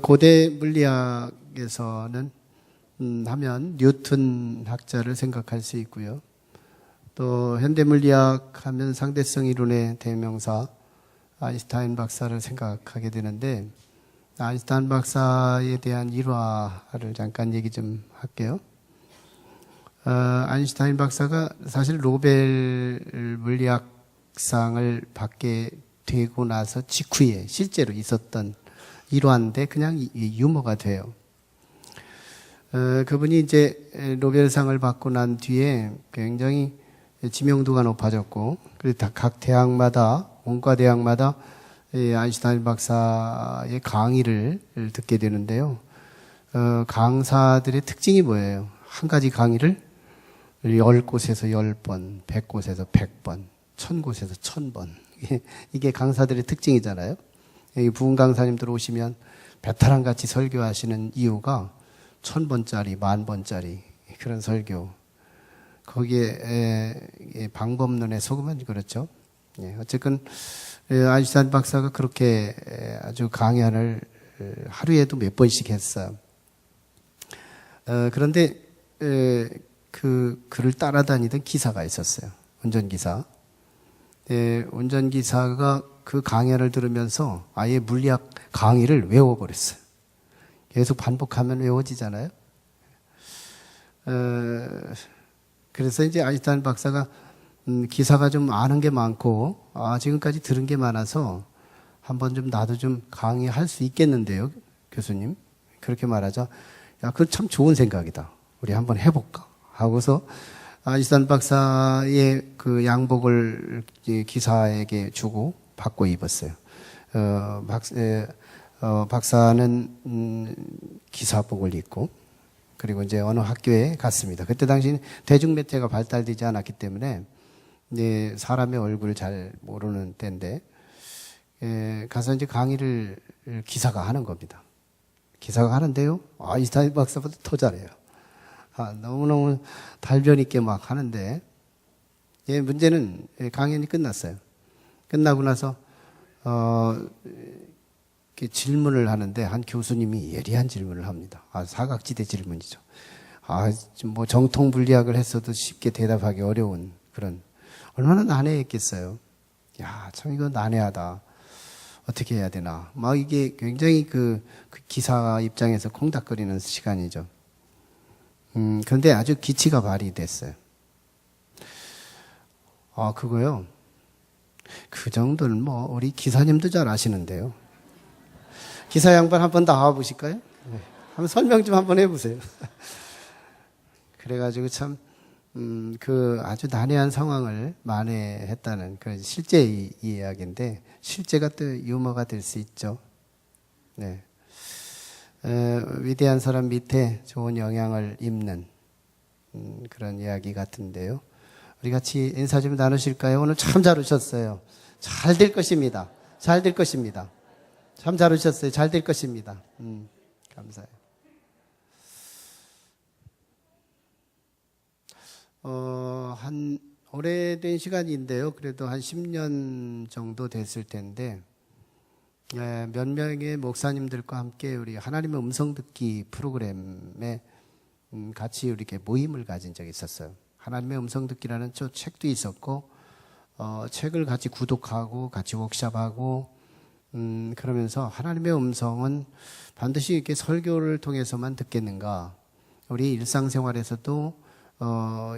고대 물리학에서는 하면 뉴턴 학자를 생각할 수 있고요. 또 현대 물리학 하면 상대성 이론의 대명사 아인슈타인 박사를 생각하게 되는데, 아인슈타인 박사에 대한 일화를 잠깐 얘기 좀 할게요. 아인슈타인 박사가 사실 노벨 물리학상을 받게 되고 나서 직후에 실제로 있었던 일화인데 그냥 유머가 돼요. 그분이 이제 노벨상을 받고 난 뒤에 굉장히 지명도가 높아졌고, 그리고 각 대학마다, 원과 대학마다 아인슈타인 박사의 강의를 듣게 되는데요. 강사들의 특징이 뭐예요? 한 가지 강의를 10곳에서 10번, 100곳에서 100번, 1000곳에서 1000번. 이게 강사들의 특징이잖아요. 여기 부흥 강사님들 오시면 베테랑같이 설교하시는 이유가 1000번짜리, 10,000번짜리 그런 설교. 거기에 방법론에 속으면 그렇죠. 어쨌든 아인슈타인 박사가 그렇게 아주 강연을 하루에도 몇 번씩 했어요. 그런데 그를 따라다니던 기사가 있었어요. 운전기사. 운전기사가 그 강연을 들으면서 아예 물리학 강의를 외워버렸어요. 계속 반복하면 외워지잖아요. 그래서 이제 아인슈타인 박사가 기사가 좀 아는 게 많고, 지금까지 들은 게 많아서 한번 좀 나도 좀 강의할 수 있겠는데요, 교수님. 그렇게 말하자, 야, 그거 참 좋은 생각이다. 우리 한번 해볼까? 하고서 아인슈타인 박사의 그 양복을 기사에게 주고 받고 입었어요. 박사는 기사복을 입고, 그리고 이제 어느 학교에 갔습니다. 그때 당시 대중매체가 발달되지 않았기 때문에 사람의 얼굴을 잘 모르는 때인데, 가서 이제 강의를 기사가 하는 겁니다. 기사가 하는데요, 아인슈타인 박사보다 더 잘해요. 너무너무 달변 있게 막 하는데, 문제는 강연이 끝났어요. 끝나고 나서 질문을 하는데 한 교수님이 예리한 질문을 합니다. 사각지대 질문이죠. 뭐 정통 물리학을 했어도 쉽게 대답하기 어려운 그런, 얼마나 난해했겠어요. 야, 참 이거 난해하다. 어떻게 해야 되나. 막 이게 굉장히 그 기사 입장에서 콩닥거리는 시간이죠. 그런데 아주 기치가 발휘됐어요. 그거요. 그 정도는 뭐 우리 기사님도 잘 아시는데요. 기사 양반 한번 다 와보실까요? 네. 한번 설명 좀 한번 해보세요. 그래가지고 참, 그 아주 난해한 상황을 만회했다는 그 실제 이야기인데, 실제가 또 유머가 될 수 있죠. 네. 위대한 사람 밑에 좋은 영향을 입는 그런 이야기 같은데요. 우리 같이 인사 좀 나누실까요? 오늘 참 잘 오셨어요. 잘 될 것입니다. 잘 될 것입니다. 참 잘 오셨어요. 잘 될 것입니다. 감사해요. 한 오래된 시간인데요. 그래도 한 10년 정도 됐을 텐데, 몇 명의 목사님들과 함께 우리 하나님의 음성 듣기 프로그램에 같이 이렇게 모임을 가진 적이 있었어요. 하나님의 음성 듣기라는 책도 있었고, 책을 같이 구독하고 같이 워크숍하고, 그러면서 하나님의 음성은 반드시 이렇게 설교를 통해서만 듣겠는가? 우리 일상생활에서도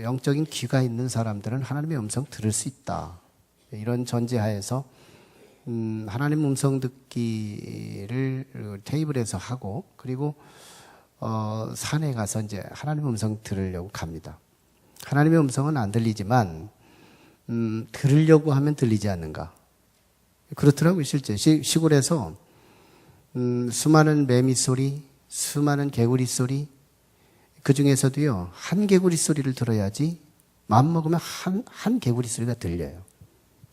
영적인 귀가 있는 사람들은 하나님의 음성 들을 수 있다. 이런 전제하에서 하나님 음성 듣기를 테이블에서 하고, 그리고 산에 가서 이제 하나님 음성 들으려고 갑니다. 하나님의 음성은 안 들리지만 들으려고 하면 들리지 않는가? 그렇더라고요. 실제 시골에서 수많은 매미 소리, 수많은 개구리 소리, 그 중에서도요, 한 개구리 소리를 들어야지 마음 먹으면 한 개구리 소리가 들려요.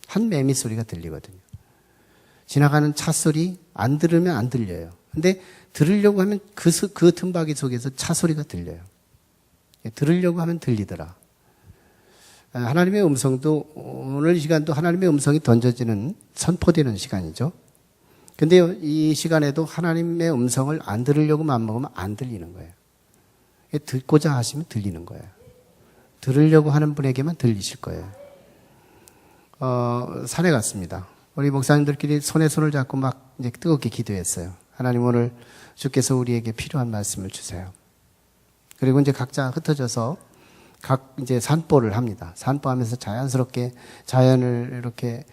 한 매미 소리가 들리거든요. 지나가는 차 소리 안 들으면 안 들려요. 근데 들으려고 하면 그 틈바귀 속에서 차 소리가 들려요. 들으려고 하면 들리더라. 하나님의 음성도, 오늘 이 시간도 하나님의 음성이 던져지는, 선포되는 시간이죠. 근데요, 이 시간에도 하나님의 음성을 안 들으려고 마음먹으면 안 들리는 거예요. 듣고자 하시면 들리는 거예요. 들으려고 하는 분에게만 들리실 거예요. 산에 갔습니다. 우리 목사님들끼리 손에 손을 잡고 막 이제 뜨겁게 기도했어요. 하나님, 오늘 주께서 우리에게 필요한 말씀을 주세요. 그리고 이제 각자 흩어져서 각 이제 산보를 합니다. 산보하면서 자연스럽게 자연을 이렇게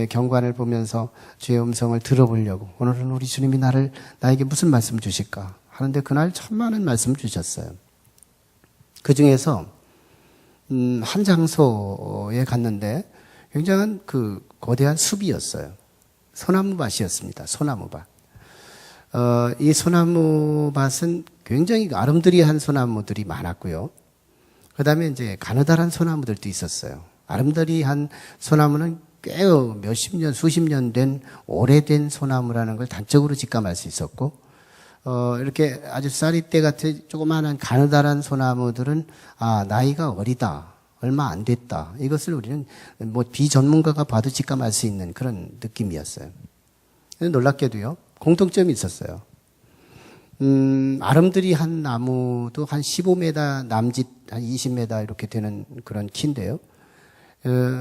경관을 보면서 주의 음성을 들어보려고, 오늘은 우리 주님이 나에게 무슨 말씀을 주실까 하는데, 그날 참 많은 말씀을 주셨어요. 그 중에서 한 장소에 갔는데 굉장한 그 거대한 숲이었어요. 소나무밭이었습니다. 소나무밭. 이 소나무밭은 굉장히 아름드리한 소나무들이 많았고요. 그 다음에 이제 가느다란 소나무들도 있었어요. 아름드리한 소나무는 꽤 몇십 년, 수십 년 된 오래된 소나무라는 걸 단적으로 직감할 수 있었고, 이렇게 아주 쌀이대 같은 조그마한 가느다란 소나무들은 나이가 어리다, 얼마 안 됐다. 이것을 우리는 뭐 비전문가가 봐도 직감할 수 있는 그런 느낌이었어요. 놀랍게도요, 공통점이 있었어요. 아름드리한 나무도 한 15m 남짓, 한 20m 이렇게 되는 그런 키인데요.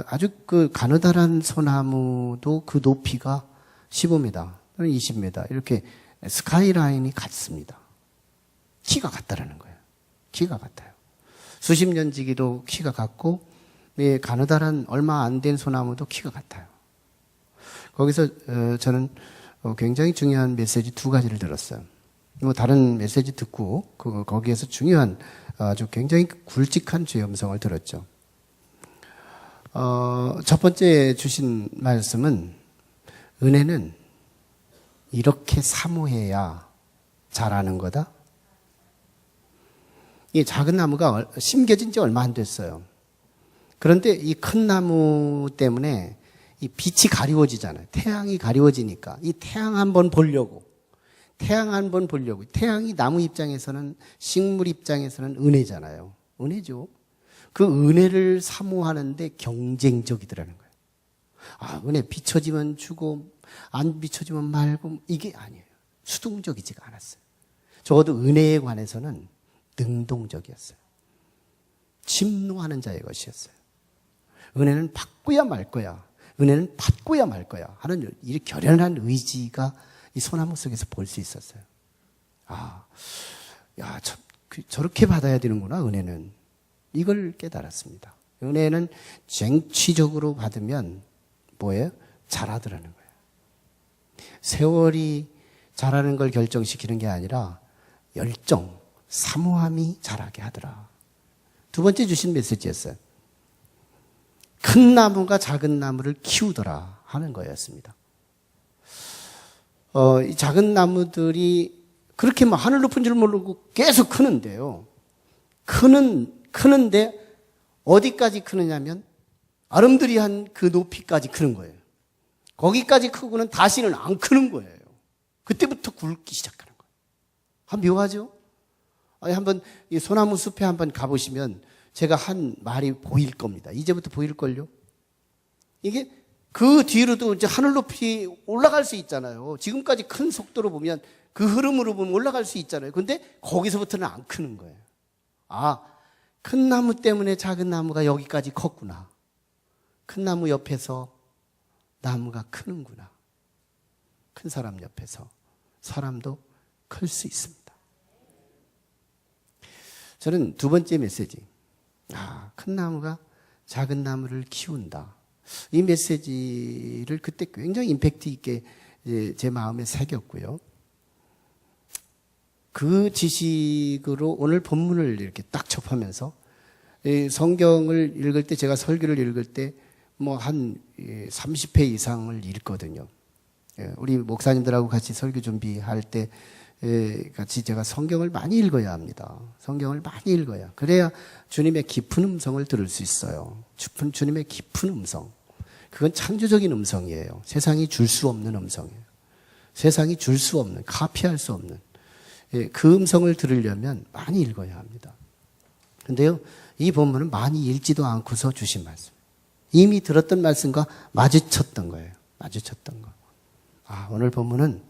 아주 그 가느다란 소나무도 그 높이가 15m 또는 20m 이렇게 스카이라인이 같습니다. 키가 같다라는 거예요. 키가 같아요. 수십 년 지기도 키가 같고, 가느다란 얼마 안 된 소나무도 키가 같아요. 거기서 저는 굉장히 중요한 메시지 두 가지를 들었어요. 뭐 다른 메시지 듣고 거기에서 중요한 아주 굉장히 굵직한 주의 음성을 들었죠. 첫 번째 주신 말씀은, 은혜는 이렇게 사모해야 자라는 거다. 이 작은 나무가 심겨진 지 얼마 안 됐어요. 그런데 이 큰 나무 때문에 이 빛이 가리워지잖아요. 태양이 가리워지니까 이 태양 한번 보려고, 태양이 나무 입장에서는, 식물 입장에서는 은혜잖아요. 은혜죠. 그 은혜를 사모하는데 경쟁적이더라는 거예요. 은혜 비춰지면 주고 안 비춰지면 말고, 이게 아니에요. 수동적이지가 않았어요. 적어도 은혜에 관해서는 능동적이었어요. 침노하는 자의 것이었어요. 은혜는 받고야 말 거야, 은혜는 받고야 말 거야 하는 이 결연한 의지가 이 소나무 속에서 볼 수 있었어요. 저렇게 받아야 되는구나, 은혜는. 이걸 깨달았습니다. 은혜는 쟁취적으로 받으면 뭐예요? 잘하더라는 거예요. 세월이 잘하는 걸 결정시키는 게 아니라 열정, 사모함이 잘하게 하더라. 두 번째 주신 메시지였어요. 큰 나무가 작은 나무를 키우더라 하는 거였습니다. 이 작은 나무들이 그렇게 막 하늘 높은 줄 모르고 계속 크는데요. 크는데 어디까지 크느냐면 아름드리한 그 높이까지 크는 거예요. 거기까지 크고는 다시는 안 크는 거예요. 그때부터 굵기 시작하는 거예요. 묘하죠? 한번 이 소나무 숲에 한번 가보시면 제가 한 말이 보일 겁니다. 이제부터 보일걸요? 이게 그 뒤로도 이제 하늘 높이 올라갈 수 있잖아요. 지금까지 큰 속도로 보면, 그 흐름으로 보면 올라갈 수 있잖아요. 근데 거기서부터는 안 크는 거예요. 큰 나무 때문에 작은 나무가 여기까지 컸구나. 큰 나무 옆에서 나무가 크는구나. 큰 사람 옆에서 사람도 클 수 있습니다. 저는 두 번째 메시지, 큰 나무가 작은 나무를 키운다. 이 메시지를 그때 굉장히 임팩트 있게 제 마음에 새겼고요. 그 지식으로 오늘 본문을 이렇게 딱 접하면서, 성경을 읽을 때, 제가 설교를 읽을 때 뭐 한 30회 이상을 읽거든요. 우리 목사님들하고 같이 설교 준비할 때 같이 제가 성경을 많이 읽어야 합니다. 성경을 많이 읽어야. 그래야 주님의 깊은 음성을 들을 수 있어요. 주님의 깊은 음성. 그건 창조적인 음성이에요. 세상이 줄 수 없는 음성이에요. 세상이 줄 수 없는, 카피할 수 없는 그 음성을 들으려면 많이 읽어야 합니다. 근데요, 이 본문은 많이 읽지도 않고서 주신 말씀. 이미 들었던 말씀과 마주쳤던 거예요. 마주쳤던 거. 오늘 본문은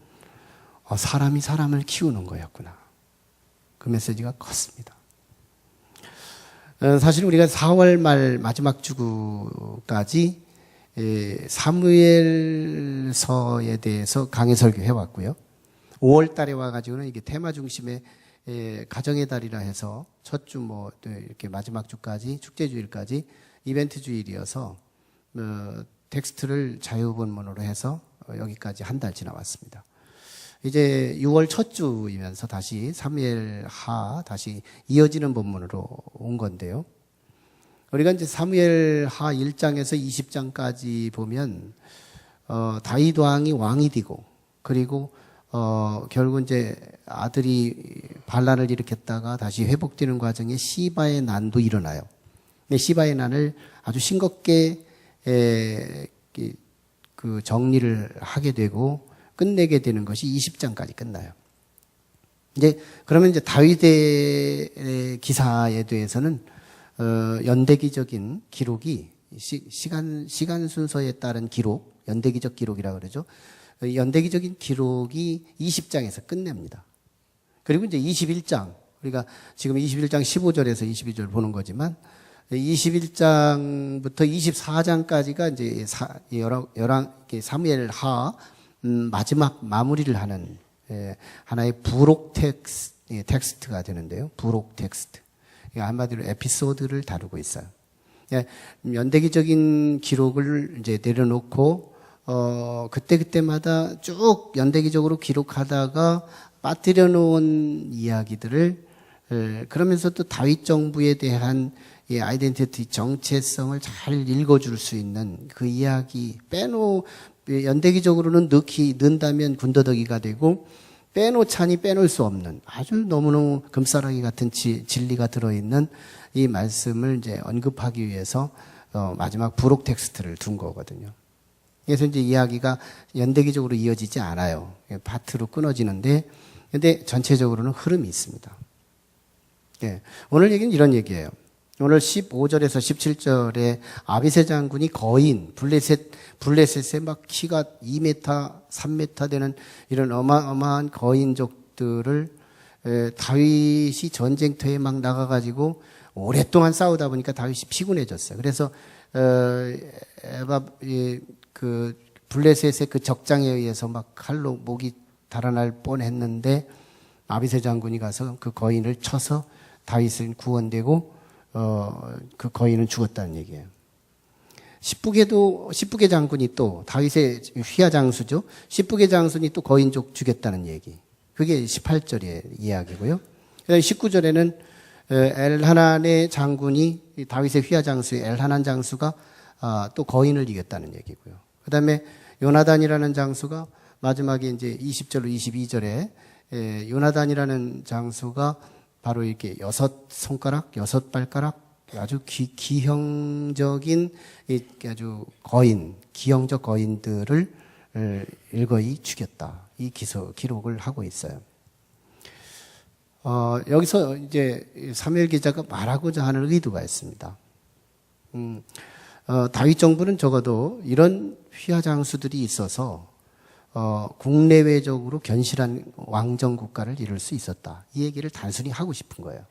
사람이 사람을 키우는 거였구나. 그 메시지가 컸습니다. 사실 우리가 4월 말 마지막 주까지 사무엘서에 대해서 강해 설교해 왔고요. 5월 달에 와가지고는 이게 테마 중심의 가정의 달이라 해서 첫 주 이렇게 마지막 주까지 축제 주일까지 이벤트 주일이어서 텍스트를 자유본문으로 해서 여기까지 한 달 지나왔습니다. 이제 6월 첫 주이면서 다시 사무엘하 다시 이어지는 본문으로 온 건데요. 우리가 이제 사무엘하 1장에서 20장까지 보면 다윗 왕이 왕이 되고 그리고 결국 이제 아들이 반란을 일으켰다가 다시 회복되는 과정에 시바의 난도 일어나요. 근데 시바의 난을 아주 싱겁게 그 정리를 하게 되고 끝내게 되는 것이 20장까지 끝나요. 그러면 이제 다윗의 기사에 대해서는 연대기적인 기록이 시간 순서에 따른 기록, 연대기적 기록이라고 그러죠. 연대기적인 기록이 20장에서 끝냅니다. 그리고 이제 21장, 우리가 지금 21장 15절에서 22절 보는 거지만 21장부터 24장까지가 이제 사무엘하 마지막 마무리를 하는 하나의 부록 텍스트가 되는데요. 부록 텍스트. 한마디로 에피소드를 다루고 있어요. 연대기적인 기록을 이제 내려놓고 그때마다 쭉 연대기적으로 기록하다가 빠뜨려 놓은 이야기들을 그러면서 또 다윗 정부에 대한 아이덴티티 정체성을 잘 읽어줄 수 있는 그 이야기 연대기적으로는 넣는다면 군더더기가 되고 빼놓자니 빼놓을 수 없는 아주 너무너무 금싸라기 같은 진리가 들어있는 이 말씀을 이제 언급하기 위해서 마지막 부록 텍스트를 둔 거거든요. 그래서 이제 이야기가 연대기적으로 이어지지 않아요. 파트로 끊어지는데 근데 전체적으로는 흐름이 있습니다. 오늘 얘기는 이런 얘기예요. 오늘 15절에서 17절에 아비새 장군이 거인, 블레셋의 막 키가 2m, 3m 되는 이런 어마어마한 거인족들을 다윗이 전쟁터에 막 나가가지고 오랫동안 싸우다 보니까 다윗이 피곤해졌어요. 그래서 그 블레셋의 그 적장에 의해서 막 칼로 목이 달아날 뻔했는데 아비새 장군이 가서 그 거인을 쳐서 다윗은 구원되고 그 거인은 죽었다는 얘기예요. 십부개 장군이 또 다윗의 휘하 장수죠. 십부개 장군이 또 거인족 죽였다는 얘기. 그게 18절의 이야기고요. 19절에는 엘하난의 장군이 다윗의 휘하 장수의 엘하난 장수가 또 거인을 이겼다는 얘기고요. 그다음에 요나단이라는 장수가 마지막에 이제 20절로 22절에 요나단이라는 장수가 바로 이렇게 6손가락, 6발가락 아주 기형적인 아주 기형적 거인들을 일거이 죽였다. 이 기록을 하고 있어요. 여기서 이제 사무엘 기자가 말하고자 하는 의도가 있습니다. 다윗 정부는 적어도 이런 휘하 장수들이 있어서 국내외적으로 견실한 왕정 국가를 이룰 수 있었다. 이 얘기를 단순히 하고 싶은 거예요.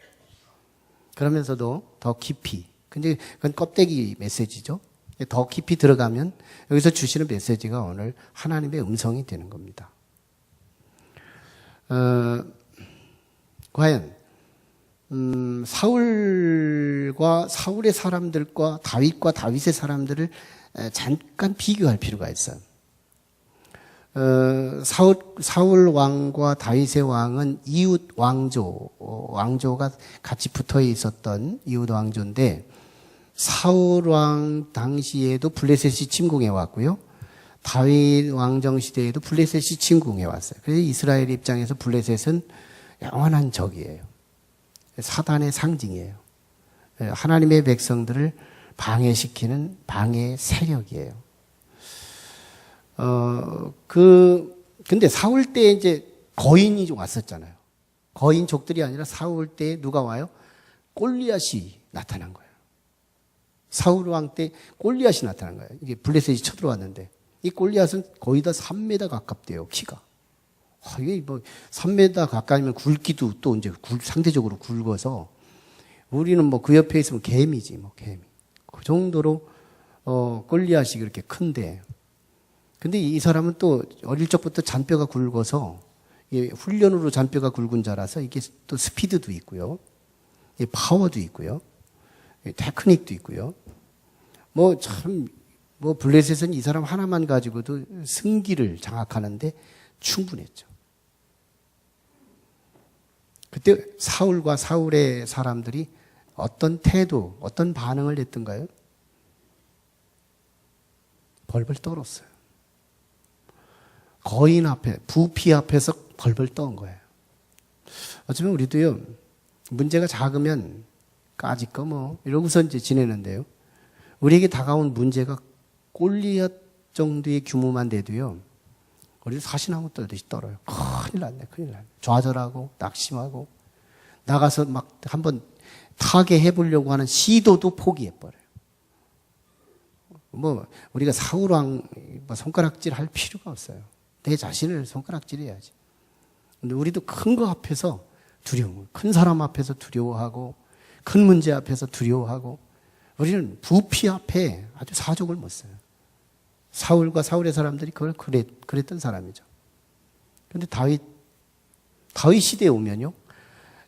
그러면서도 더 깊이, 근데 그건 껍데기 메시지죠. 더 깊이 들어가면 여기서 주시는 메시지가 오늘 하나님의 음성이 되는 겁니다. 과연 사울의 사람들과 다윗의 사람들을 잠깐 비교할 필요가 있어요. 사울 왕과 다윗의 왕은 이웃 왕조가 같이 붙어 있었던 이웃 왕조인데 사울 왕 당시에도 블레셋이 침공해 왔고요. 다윗 왕정 시대에도 블레셋이 침공해 왔어요. 그래서 이스라엘 입장에서 블레셋은 영원한 적이에요. 사단의 상징이에요. 하나님의 백성들을 방해시키는 방해 세력이에요. 근데 사울 때 이제 거인이 왔었잖아요. 거인족들이 아니라 사울 때 누가 와요? 골리앗이 나타난 거예요. 사울 왕 때 골리앗이 나타난 거예요. 이게 블레셋이 쳐들어왔는데. 이 골리앗은 거의 다 3m 가깝대요, 키가. 이게 뭐 3m 가까이면 굵기도 또 이제 상대적으로 굵어서 우리는 뭐 그 옆에 있으면 개미지, 뭐 개미. 그 정도로 골리앗이 그렇게 큰데, 근데 이 사람은 또 어릴 적부터 잔뼈가 굵어서 훈련으로 잔뼈가 굵은 자라서 이게 또 스피드도 있고요, 파워도 있고요, 테크닉도 있고요. 뭐 참, 뭐 블레셋은 이 사람 하나만 가지고도 승기를 장악하는데 충분했죠. 그때 사울과 사울의 사람들이 어떤 태도, 어떤 반응을 했던가요? 벌벌 떨었어요. 거인 앞에, 부피 앞에서 벌벌 떤 거예요. 어쩌면 우리도요, 문제가 작으면 까짓거 뭐 이러고서 이제 지내는데요, 우리에게 다가온 문제가 골리앗 정도의 규모만 돼도요, 우리는 사시나무 떨듯이 떨어요. 큰일 났네, 큰일 났네. 좌절하고 낙심하고 나가서 막 한번 타개해 보려고 하는 시도도 포기해버려요. 뭐 우리가 사울왕 손가락질 할 필요가 없어요. 내 자신을 손가락질해야지. 근데 우리도 큰 거 앞에서 두려워, 큰 사람 앞에서 두려워하고 큰 문제 앞에서 두려워하고, 우리는 부피 앞에 아주 사족을 못 써요. 사울과 사울의 사람들이 그걸 그랬던 사람이죠. 그런데 다윗 시대에 오면요,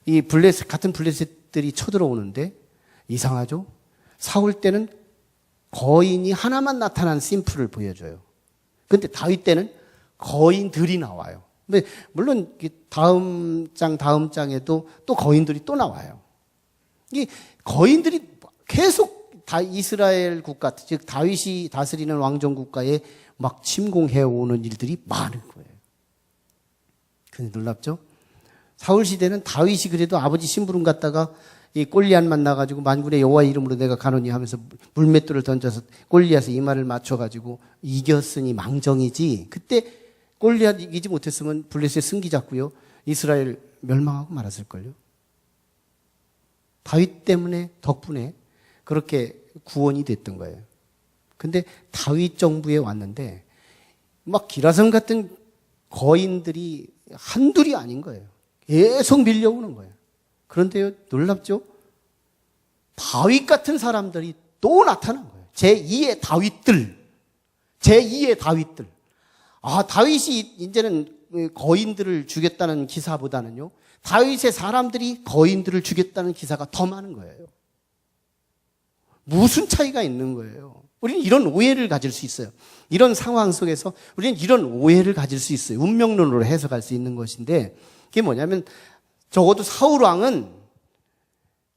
이 블레셋, 같은 블레셋들이 쳐들어오는데 이상하죠? 사울 때는 거인이 하나만 나타난 심플을 보여줘요. 근데 다윗 때는 거인들이 나와요. 근데 물론 다음 장에도 또 거인들이 또 나와요. 이 거인들이 계속 다 이스라엘 국가, 즉 다윗이 다스리는 왕정 국가에 막 침공해 오는 일들이 많은 거예요. 근데 놀랍죠? 사울 시대는 다윗이 그래도 아버지 심부름 갔다가 이 골리앗 만나가지고 만군의 여호와의 이름으로 내가 가노니 하면서 물맷돌을 던져서 골리앗의 이마를 맞춰가지고 이겼으니 망정이지, 그때 골리앗 이기지 못했으면 블레셋 승기 잡고요, 이스라엘 멸망하고 말았을걸요. 다윗 때문에, 덕분에 그렇게 구원이 됐던 거예요. 근데 다윗 정부에 왔는데 막 기라성 같은 거인들이 한둘이 아닌 거예요. 계속 밀려오는 거예요. 그런데요, 놀랍죠? 다윗 같은 사람들이 또 나타난 거예요. 제2의 다윗들. 제2의 다윗들. 다윗이 이제는 거인들을 죽였다는 기사보다는요, 다윗의 사람들이 거인들을 죽였다는 기사가 더 많은 거예요. 무슨 차이가 있는 거예요? 우리는 이런 오해를 가질 수 있어요. 이런 상황 속에서 우리는 이런 오해를 가질 수 있어요. 운명론으로 해석할 수 있는 것인데, 그게 뭐냐면 적어도 사울 왕은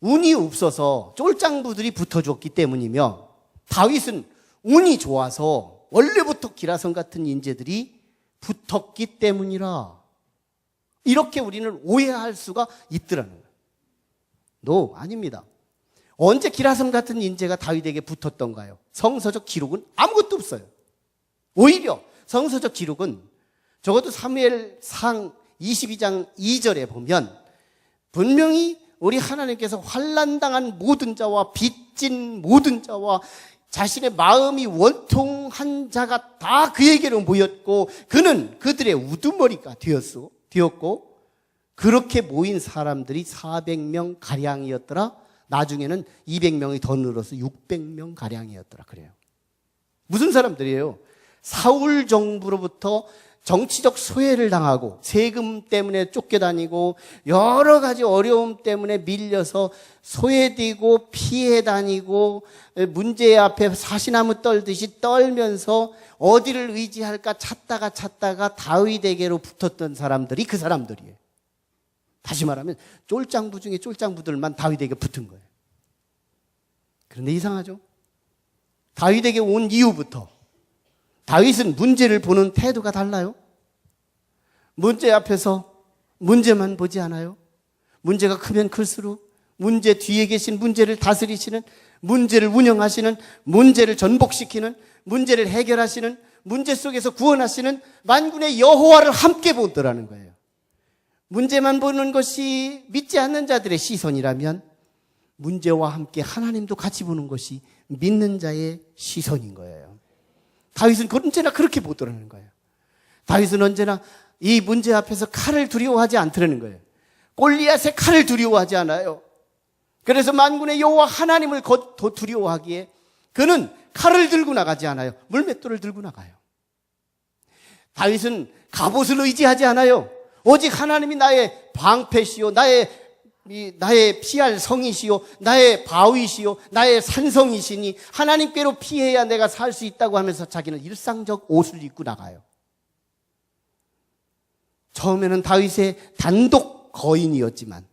운이 없어서 쫄장부들이 붙어줬기 때문이며, 다윗은 운이 좋아서 원래부터 기라성 같은 인재들이 붙었기 때문이라, 이렇게 우리는 오해할 수가 있더라는 거예요. 아닙니다. 언제 기라성 같은 인재가 다윗에게 붙었던가요? 성서적 기록은 아무것도 없어요. 오히려 성서적 기록은 적어도 사무엘상 22장 2절에 보면 분명히 우리 하나님께서 환난당한 모든 자와 빚진 모든 자와 자신의 마음이 원통한 자가 다 그에게로 모였고, 그는 그들의 우두머리가 되었고, 그렇게 모인 사람들이 400명 가량이었더라. 나중에는 200명이 더 늘어서 600명 가량이었더라 그래요. 무슨 사람들이에요? 사울 정부로부터 정치적 소외를 당하고 세금 때문에 쫓겨다니고 여러 가지 어려움 때문에 밀려서 소외되고 피해 다니고 문제 앞에 사시나무 떨듯이 떨면서 어디를 의지할까 찾다가 다윗에게로 붙었던 사람들이 그 사람들이에요. 다시 말하면 쫄장부 중에 쫄장부들만 다윗에게 붙은 거예요. 그런데 이상하죠? 다윗에게 온 이후부터 다윗은 문제를 보는 태도가 달라요. 문제 앞에서 문제만 보지 않아요. 문제가 크면 클수록 문제 뒤에 계신 문제를 다스리시는, 문제를 운영하시는, 문제를 전복시키는, 문제를 해결하시는, 문제 속에서 구원하시는 만군의 여호와를 함께 보더라는 거예요. 문제만 보는 것이 믿지 않는 자들의 시선이라면 문제와 함께 하나님도 같이 보는 것이 믿는 자의 시선인 거예요. 다윗은 언제나 그렇게 보더라는 거예요. 다윗은 언제나 이 문제 앞에서 칼을 두려워하지 않더라는 거예요. 골리앗의 칼을 두려워하지 않아요. 그래서 만군의 여호와 하나님을 더 두려워하기에 그는 칼을 들고 나가지 않아요. 물맷돌을 들고 나가요. 다윗은 갑옷을 의지하지 않아요. 오직 하나님이 나의 방패시요, 나의 피할 성이시요, 나의 바위시요, 나의 산성이시니 하나님께로 피해야 내가 살 수 있다고 하면서 자기는 일상적 옷을 입고 나가요. 처음에는 다윗의 단독 거인이었지만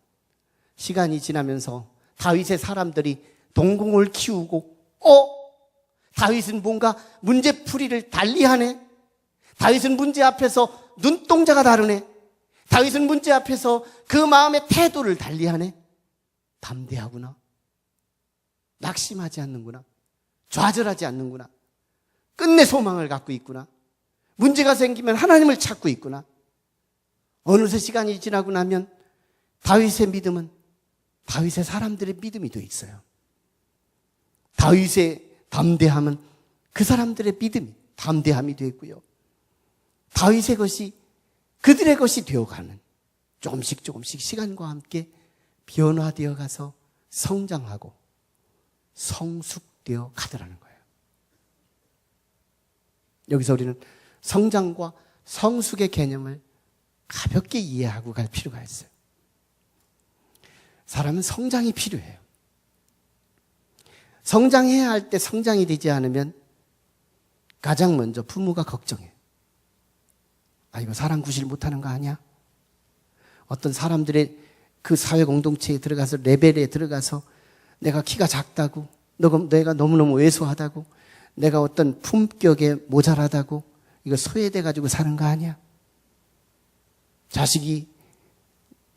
시간이 지나면서 다윗의 사람들이 동공을 키우고 다윗은 뭔가 문제풀이를 달리하네. 다윗은 문제 앞에서 눈동자가 다르네. 다윗은 문제 앞에서 그 마음의 태도를 달리하네. 담대하구나. 낙심하지 않는구나. 좌절하지 않는구나. 끝내 소망을 갖고 있구나. 문제가 생기면 하나님을 찾고 있구나. 어느새 시간이 지나고 나면 다윗의 믿음은 다윗의 사람들의 믿음이 되어 있어요. 다윗의 담대함은 그 사람들의 믿음이 담대함이 되어 있고요. 다윗의 것이 그들의 것이 되어가는, 조금씩 시간과 함께 변화되어 가서 성장하고 성숙되어 가더라는 거예요. 여기서 우리는 성장과 성숙의 개념을 가볍게 이해하고 갈 필요가 있어요. 사람은 성장이 필요해요. 성장해야 할 때 성장이 되지 않으면 가장 먼저 부모가 걱정해요. 이거 사람 구실 못하는 거 아니야? 어떤 사람들의 그 사회 공동체에 들어가서 레벨에 들어가서 내가 키가 작다고, 내가 너무너무 왜소하다고, 내가 어떤 품격에 모자라다고 이거 소외돼 가지고 사는 거 아니야? 자식이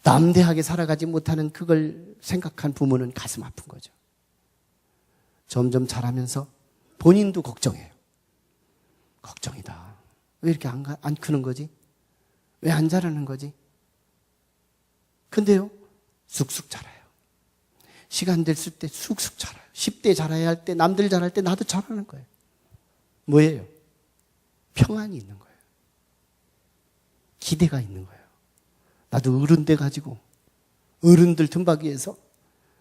담대하게 살아가지 못하는 그걸 생각한 부모는 가슴 아픈 거죠. 점점 자라면서 본인도 걱정해요. 걱정이다. 왜 이렇게 안 크는 거지? 왜 안 자라는 거지? 근데요, 쑥쑥 자라요. 시간 됐을 때 쑥쑥 자라요. 10대 자라야 할 때, 남들 자랄 때 나도 자라는 거예요. 뭐예요? 평안이 있는 거예요. 기대가 있는 거예요. 나도 어른 돼가지고 어른들 틈바귀에서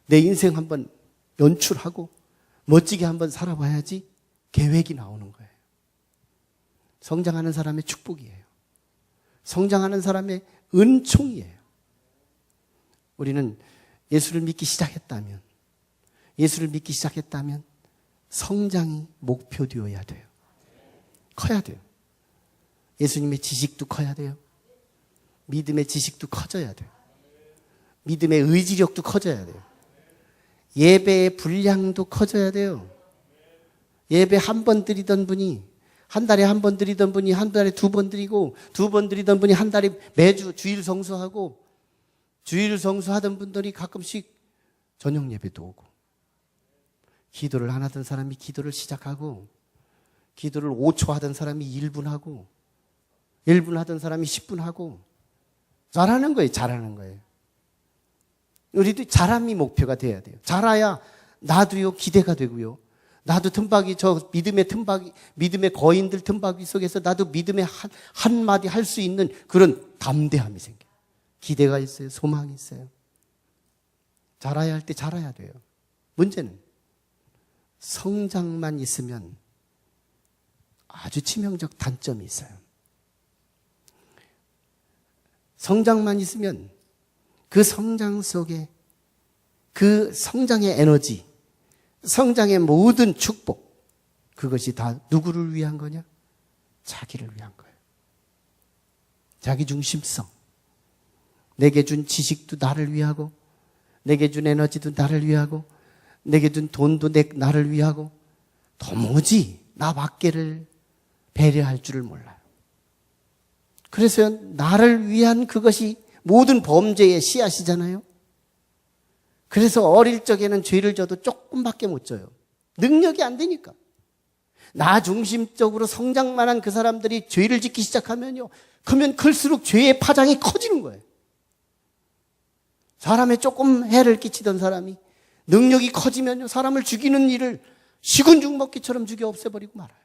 내 인생 한번 연출하고 멋지게 한번 살아봐야지 계획이 나오는 거예요. 성장하는 사람의 축복이에요. 성장하는 사람의 은총이에요. 우리는 예수를 믿기 시작했다면 성장이 목표되어야 돼요. 커야 돼요. 예수님의 지식도 커야 돼요. 믿음의 지식도 커져야 돼요. 믿음의 의지력도 커져야 돼요. 예배의 분량도 커져야 돼요. 예배 한 번 드리던 분이 한 달에 한 번 드리던 분이 한 달에 2번 드리고, 2번 드리던 분이 한 달에 매주 주일 성수하고, 주일 성수하던 분들이 가끔씩 저녁 예배도 오고, 기도를 안 하던 사람이 기도를 시작하고, 기도를 5초 하던 사람이 1분 하고, 1분 하던 사람이 10분 하고, 잘하는 거예요. 우리도 자람이 목표가 돼야 돼요. 자라야 나도요 기대가 되고요. 나도 믿음의 거인들 틈바귀 속에서 나도 믿음의 한마디 할 수 있는 그런 담대함이 생겨요. 기대가 있어요. 소망이 있어요. 자라야 할 때 자라야 돼요. 문제는 성장만 있으면 아주 치명적 단점이 있어요. 성장만 있으면 그 성장 속에 그 성장의 에너지, 성장의 모든 축복, 그것이 다 누구를 위한 거냐? 자기를 위한 거예요. 자기 중심성. 내게 준 지식도 나를 위하고, 내게 준 에너지도 나를 위하고, 내게 준 돈도 나를 위하고, 도무지 나 밖에를 배려할 줄을 몰라요. 그래서 나를 위한 그것이 모든 범죄의 씨앗이잖아요. 그래서 어릴 적에는 죄를 져도 조금밖에 못 져요. 능력이 안 되니까. 나 중심적으로 성장만 한 그 사람들이 죄를 짓기 시작하면요, 그러면 클수록 죄의 파장이 커지는 거예요. 사람에 조금 해를 끼치던 사람이 능력이 커지면요, 사람을 죽이는 일을 식은죽 먹기처럼 죽여 없애버리고 말아요.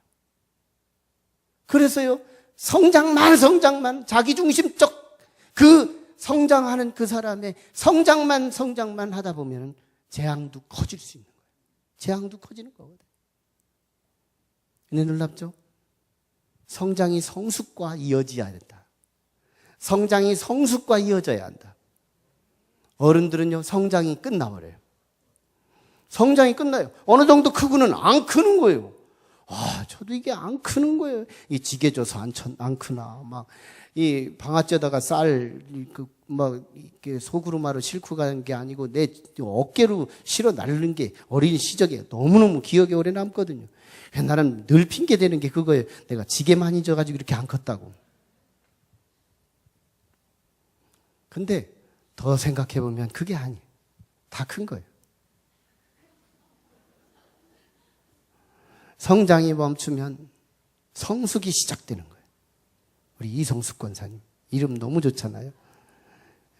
그래서요, 성장만 자기중심적 그 성장하는 그 사람의 성장만 하다 보면 재앙도 커질 수 있는 거예요. 재앙도 커지는 거거든요. 근데 놀랍죠? 성장이 성숙과 이어져야 된다. 성장이 성숙과 이어져야 한다. 어른들은요, 성장이 끝나버려요. 성장이 끝나요. 어느 정도 크고는 안 크는 거예요. 저도 이게 안 크는 거예요. 이 지게져서 안 크나. 막, 이 방아쇠다가 이렇게 소구루마로 싣고 가는 게 아니고 내 어깨로 실어 날르는 게 어린 시절에 너무너무 기억에 오래 남거든요. 나는 늘 핑계 대는 게 그거예요. 내가 지게 많이 져가지고 이렇게 안 컸다고. 근데 더 생각해보면 그게 아니에요. 다 큰 거예요. 성장이 멈추면 성숙이 시작되는 거예요. 우리 이성숙 권사님 이름 너무 좋잖아요.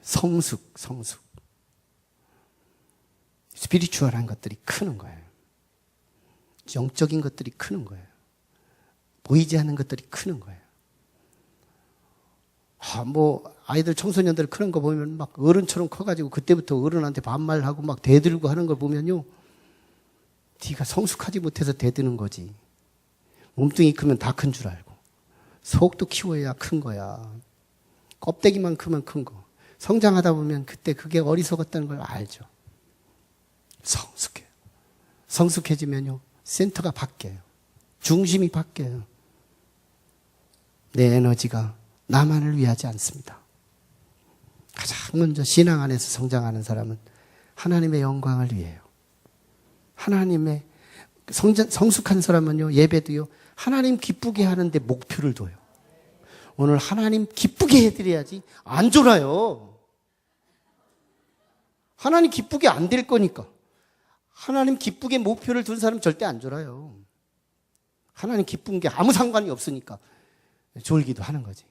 성숙. 스피리추얼한 것들이 크는 거예요. 영적인 것들이 크는 거예요. 보이지 않는 것들이 크는 거예요. 아이들 청소년들 크는 거 보면 막 어른처럼 커가지고 그때부터 어른한테 반말하고 막 대들고 하는 걸 보면요, 네가 성숙하지 못해서 대드는 거지. 몸뚱이 크면 다 큰 줄 알고. 속도 키워야 큰 거야. 껍데기만 크면 큰 거. 성장하다 보면 그때 그게 어리석었다는 걸 알죠. 성숙해요. 성숙해지면요, 센터가 바뀌어요. 중심이 바뀌어요. 내 에너지가 나만을 위하지 않습니다. 가장 먼저 신앙 안에서 성장하는 사람은 하나님의 영광을 위해요. 하나님의 성숙한 사람은요, 예배도요, 하나님 기쁘게 하는데 목표를 둬요. 오늘 하나님 기쁘게 해드려야지 안 졸아요. 하나님 기쁘게 안 될 거니까. 하나님 기쁘게 목표를 둔 사람 절대 안 졸아요. 하나님 기쁜 게 아무 상관이 없으니까 졸기도 하는 거지.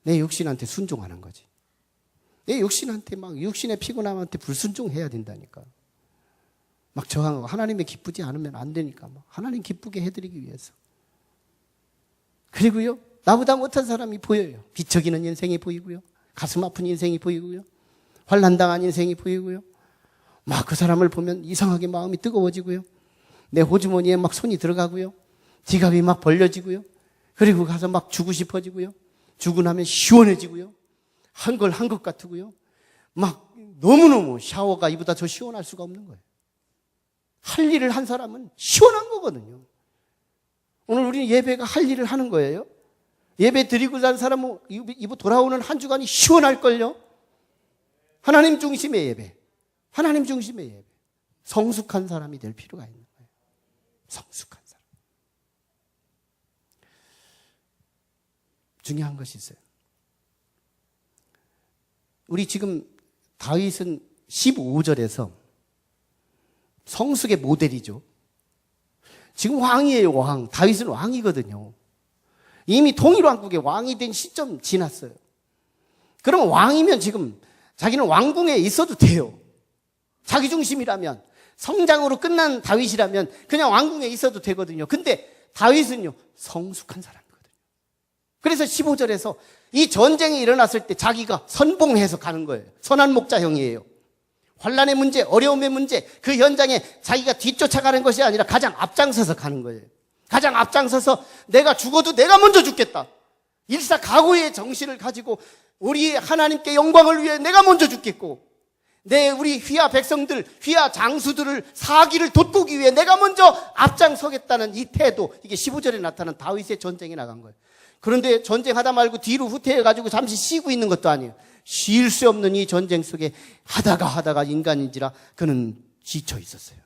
내 육신한테 순종하는 거지. 내 육신한테 막 육신의 피곤함한테 불순종해야 된다니까. 막 저항하고 하나님의 기쁘지 않으면 안 되니까 막 하나님 기쁘게 해드리기 위해서. 그리고요, 나보다 못한 사람이 보여요. 비척이는 인생이 보이고요, 가슴 아픈 인생이 보이고요, 환난당한 인생이 보이고요, 막 그 사람을 보면 이상하게 마음이 뜨거워지고요, 내 호주머니에 막 손이 들어가고요, 지갑이 막 벌려지고요, 그리고 가서 막 주고 싶어지고요, 주고 나면 시원해지고요, 한 걸 한 것 같고요, 막 너무너무 샤워가 이보다 더 시원할 수가 없는 거예요. 할 일을 한 사람은 시원한 거거든요. 오늘 우리는 예배가 할 일을 하는 거예요. 예배 드리고 산 사람은 이거 돌아오는 한 주간이 시원할걸요. 하나님 중심의 예배, 하나님 중심의 예배. 성숙한 사람이 될 필요가 있는 거예요. 성숙한 사람. 중요한 것이 있어요. 우리 지금 다윗은 15절에서 성숙의 모델이죠. 지금 왕이에요, 왕. 다윗은 왕이거든요. 이미 통일왕국의 왕이 된 시점 지났어요. 그러면 왕이면 지금 자기는 왕궁에 있어도 돼요. 자기 중심이라면, 성장으로 끝난 다윗이라면 그냥 왕궁에 있어도 되거든요. 근데 다윗은요, 성숙한 사람이거든요. 그래서 15절에서 이 전쟁이 일어났을 때 자기가 선봉해서 가는 거예요. 선한 목자형이에요. 환난의 문제, 어려움의 문제, 그 현장에 자기가 뒤쫓아가는 것이 아니라 가장 앞장서서 가는 거예요. 가장 앞장서서 내가 죽어도 내가 먼저 죽겠다. 일사각오의 정신을 가지고 우리 하나님께 영광을 위해 내가 먼저 죽겠고, 우리 휘하 백성들, 휘하 장수들을 사기를 돋보기 위해 내가 먼저 앞장서겠다는 이 태도, 이게 15절에 나타난 다윗의 전쟁에 나간 거예요. 그런데 전쟁하다 말고 뒤로 후퇴해가지고 잠시 쉬고 있는 것도 아니에요. 쉴 수 없는 이 전쟁 속에 하다가 인간인지라 그는 지쳐 있었어요.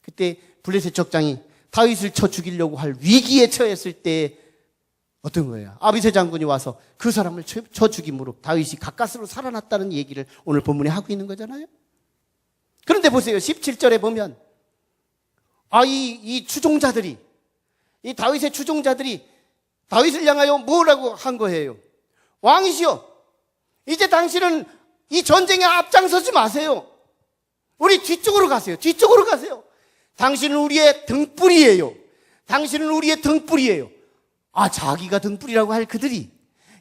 그때 블레셋 적장이 다윗을 쳐 죽이려고 할 위기에 처했을 때 어떤 거예요? 아비새 장군이 와서 그 사람을 쳐 죽임으로 다윗이 가까스로 살아났다는 얘기를 오늘 본문에 하고 있는 거잖아요. 그런데 보세요. 17절에 보면 이 추종자들이, 이 다윗의 추종자들이 다윗을 향하여 뭐라고 한 거예요? 왕이시여, 이제 당신은 이 전쟁에 앞장서지 마세요. 우리 뒤쪽으로 가세요. 뒤쪽으로 가세요. 당신은 우리의 등불이에요. 당신은 우리의 등불이에요. 자기가 등불이라고 할 그들이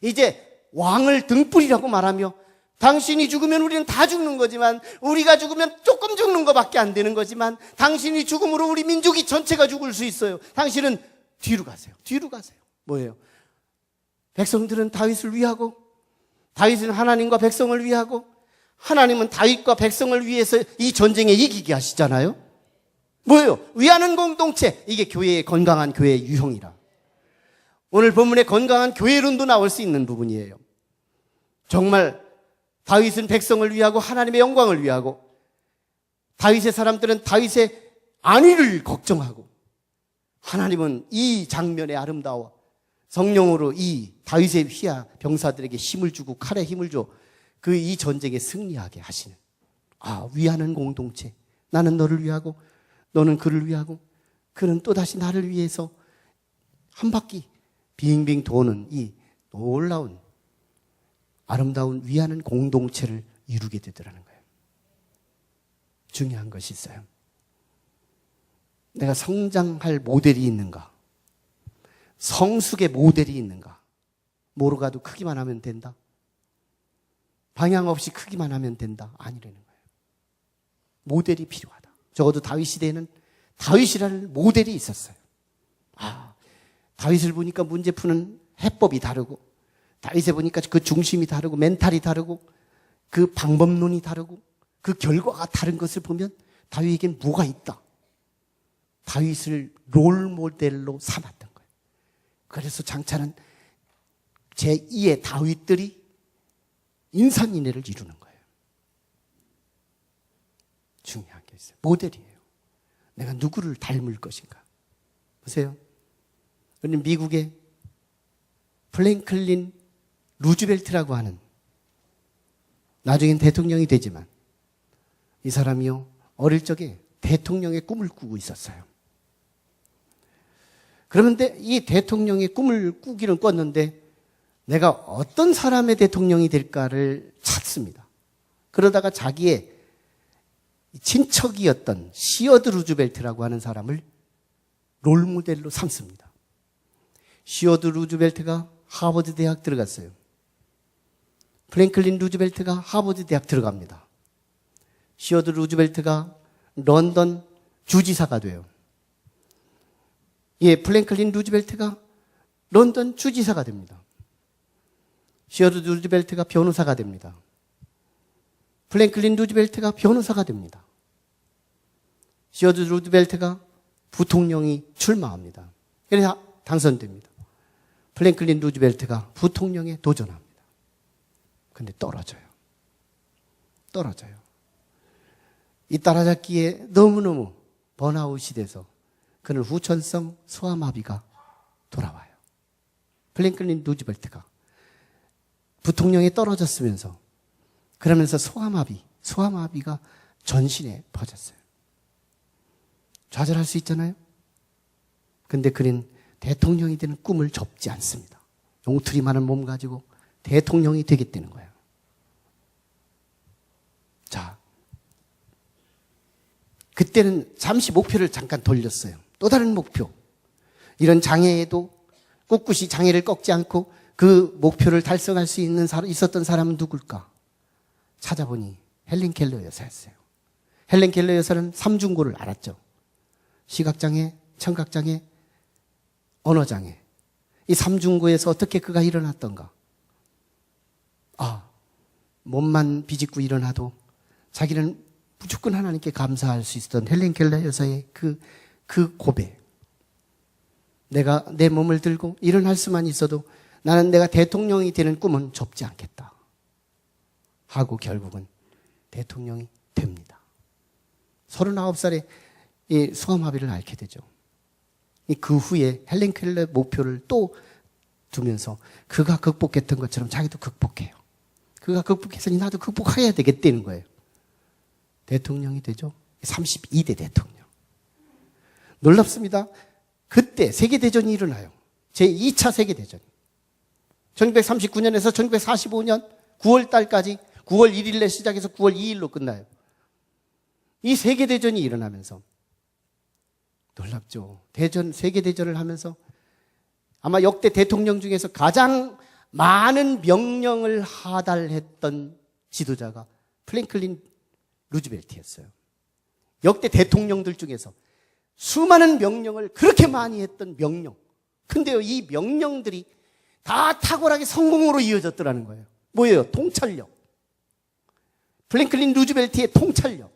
이제 왕을 등불이라고 말하며, 당신이 죽으면 우리는 다 죽는 거지만, 우리가 죽으면 조금 죽는 것밖에 안 되는 거지만, 당신이 죽음으로 우리 민족이 전체가 죽을 수 있어요. 당신은 뒤로 가세요. 뒤로 가세요. 뭐예요? 백성들은 다윗을 위하고, 다윗은 하나님과 백성을 위하고, 하나님은 다윗과 백성을 위해서 이 전쟁에 이기게 하시잖아요. 뭐예요? 위하는 공동체. 이게 교회의 건강한 교회의 유형이라. 오늘 본문에 건강한 교회론도 나올 수 있는 부분이에요. 정말 다윗은 백성을 위하고 하나님의 영광을 위하고, 다윗의 사람들은 다윗의 안위를 걱정하고, 하나님은 이 장면의 아름다워 성령으로 이 다윗의 휘하 병사들에게 힘을 주고 칼에 힘을 줘 이 전쟁에 승리하게 하시는, 위하는 공동체. 나는 너를 위하고 너는 그를 위하고 그는 또다시 나를 위해서 한 바퀴 빙빙 도는 이 놀라운 아름다운 위하는 공동체를 이루게 되더라는 거예요. 중요한 것이 있어요. 내가 성장할 모델이 있는가? 성숙의 모델이 있는가? 모르가도 크기만 하면 된다? 방향 없이 크기만 하면 된다? 아니라는 거예요. 모델이 필요하다. 적어도 다윗 시대에는 다윗이라는 모델이 있었어요. 다윗을 보니까 문제 푸는 해법이 다르고, 다윗에 보니까 그 중심이 다르고, 멘탈이 다르고, 그 방법론이 다르고, 그 결과가 다른 것을 보면 다윗에겐 뭐가 있다. 다윗을 롤 모델로 삼았던 거예요. 그래서 장차는 제2의 다윗들이 인산인해를 이루는 거예요. 중요한 게 있어요. 모델이에요. 내가 누구를 닮을 것인가. 보세요. 미국의 플랭클린 루즈벨트라고 하는, 나중엔 대통령이 되지만 이 사람이요, 어릴 적에 대통령의 꿈을 꾸고 있었어요. 그런데 이 대통령의 꿈을 꾸기는 꿨는데 내가 어떤 사람의 대통령이 될까를 찾습니다. 그러다가 자기의 친척이었던 시어드 루즈벨트라고 하는 사람을 롤모델로 삼습니다. 시어드 루즈벨트가 하버드 대학 들어갔어요. 플랭클린 루즈벨트가 하버드 대학 들어갑니다. 시어드 루즈벨트가 런던 주지사가 돼요. 플랭클린 루즈벨트가 런던 주지사가 됩니다. 시어드 루즈벨트가 변호사가 됩니다. 플랭클린 루즈벨트가 변호사가 됩니다. 시어드 루즈벨트가 부통령이 출마합니다. 그래서 당선됩니다. 플랭클린 루즈벨트가 부통령에 도전합니다. 근데 떨어져요. 이 따라잡기에 너무너무 번아웃이 돼서 그는 후천성 소아마비가 돌아와요. 플랭클린 루즈벨트가 부통령에 떨어졌으면서, 그러면서 소아마비가 전신에 퍼졌어요. 좌절할 수 있잖아요. 근데 그는 대통령이 되는 꿈을 접지 않습니다. 용투리 많은 몸 가지고 대통령이 되겠다는 거예요. 자, 그때는 잠시 목표를 잠깐 돌렸어요. 또 다른 목표. 이런 장애에도 꿋꿋이 장애를 꺾지 않고 그 목표를 달성할 수 있었던 사람은 누굴까? 찾아보니 헬렌 켈러 여사였어요. 헬렌 켈러 여사는 삼중고를 알았죠. 시각장애, 청각장애, 언어장애. 이 삼중고에서 어떻게 그가 일어났던가? 몸만 비집고 일어나도 자기는 무조건 하나님께 감사할 수 있었던 헬렌 켈러 여사의 그 고백. 내가 내 몸을 들고 일어날 수만 있어도 나는 내가 대통령이 되는 꿈은 접지 않겠다 하고 결국은 대통령이 됩니다. 39살에 이 소아마비를 앓게 되죠. 그 후에 헬렌 켈러의 목표를 또 두면서 그가 극복했던 것처럼 자기도 극복해요. 그가 극복했으니 나도 극복해야 되겠다는 거예요. 대통령이 되죠. 32대 대통령. 놀랍습니다. 그때 세계대전이 일어나요. 제2차 세계대전. 1939년에서 1945년 9월 달까지 9월 1일에 시작해서 9월 2일로 끝나요. 이 세계대전이 일어나면서 놀랍죠. 세계대전을 하면서 아마 역대 대통령 중에서 가장 많은 명령을 하달했던 지도자가 프랭클린 루즈벨트였어요. 역대 대통령들 중에서 수많은 명령을 그렇게 많이 했던 명령. 근데요, 이 명령들이 다 탁월하게 성공으로 이어졌더라는 거예요. 뭐예요? 통찰력. 프랭클린 루즈벨트의 통찰력.